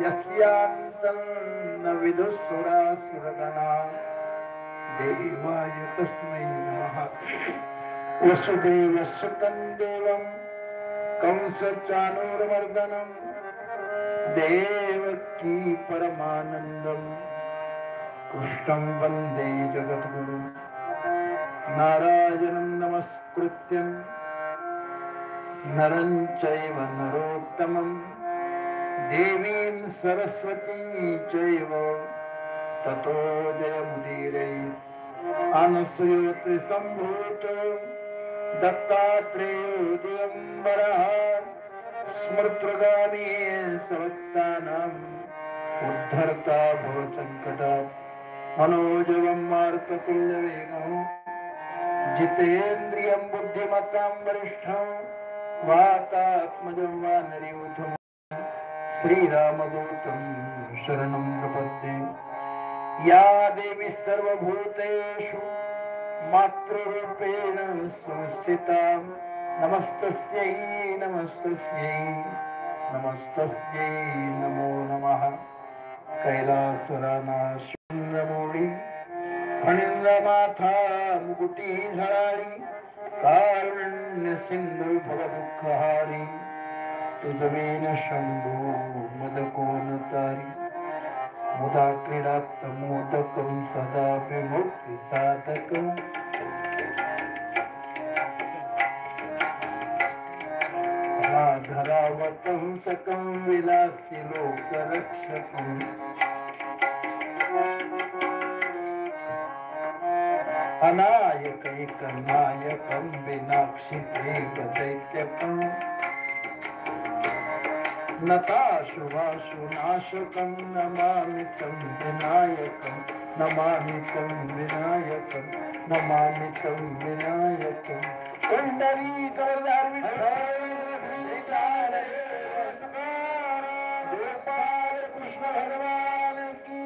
यस्यान्तन्न विदुसुरासुरगणा देवाय तस्मै नमः। वसुदेवसुतं देवं कंसचाणूरमर्दनं देवकी परमानन्दं कृष्णं वन्दे जगद्गुरुं। नारायणं नमस्कृत्यं नरं चैव नरोत्तमं देवीं सरस्वतीं चैव ततो जयमुदीरये। अनसूयोऽत्रि सम्भूतो दत्तात्रेयो दिगम्बरः स्मृतृगामी सवक्तानाम् उद्धर्ता भवसङ्कटात्। मनोजवं मारुततुल्यवेगं जितेन्द्रियं बुद्धिमतां वरिष्ठं वातात्मजं वानरयूथं श्रीरामदूतं शरणं प्रपद्ये। या देवी सर्वभूतेषु मातृरूपेण संस्थिता नमस्तस्यै नमस्तस्यै नमस्तस्यै नमो नमः। कैलासरानाशून्यमूढी फणीन्द्रमाथा मुकुटी झळाळी कारुण्य सिंधू भवदुःखहारी तुझमेन शंभो मदकोन तारी मुदा क्रीडात् मोदकं सदा विमुक्ति साधकं धरावतं सकं विलासी लोकरक्षकं अनायकैकनायकं विनाक्षितेकदैत्यकं नताशुभाशुनाशकं नमामि तं विनायकं नमामि तं विनायकं नमामि तं विनायकं। पुंडरीकवरदार विठ्ठल गोपाल कृष्ण भगवान की,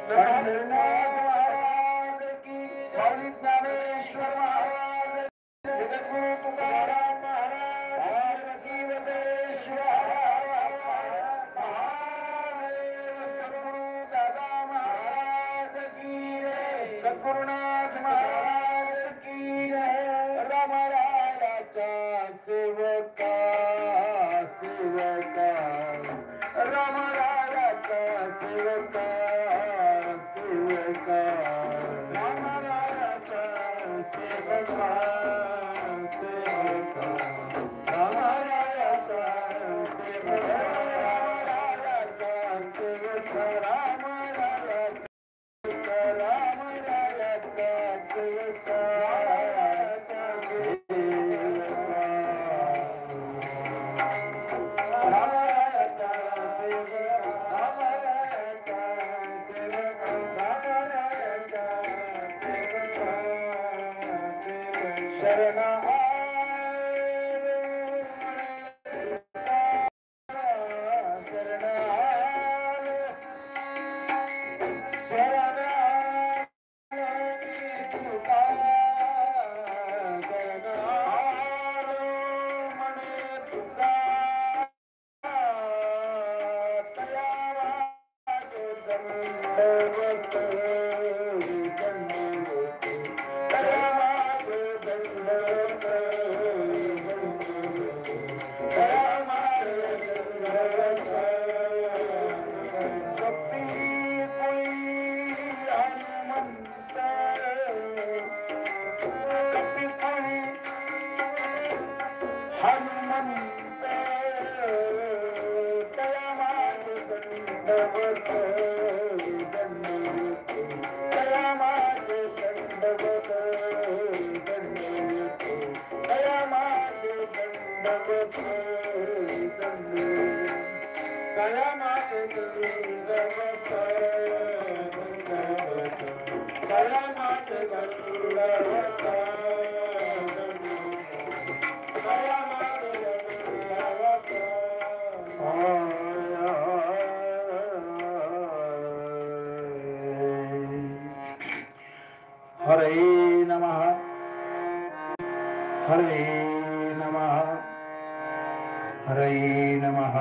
पंढरीनाथ महाराज की, माऊली ज्ञानेश्वर महाराज, जगद्गुरु तुकाराम महाराज, पार्वती वदेश्वर महादेव, सद्गुरु दादा महाराज की जय, सद्गुरुनाथ महाराज की जय। रामरायाचा सेवका सेवका रामरायाचा सेवका सेवका रामरायाचा सेवका सेवका रामरायाचा सेवका रामरायाचा सेवका रामरायाचा सेवका हरे नमः हरे नमः हरे नमः।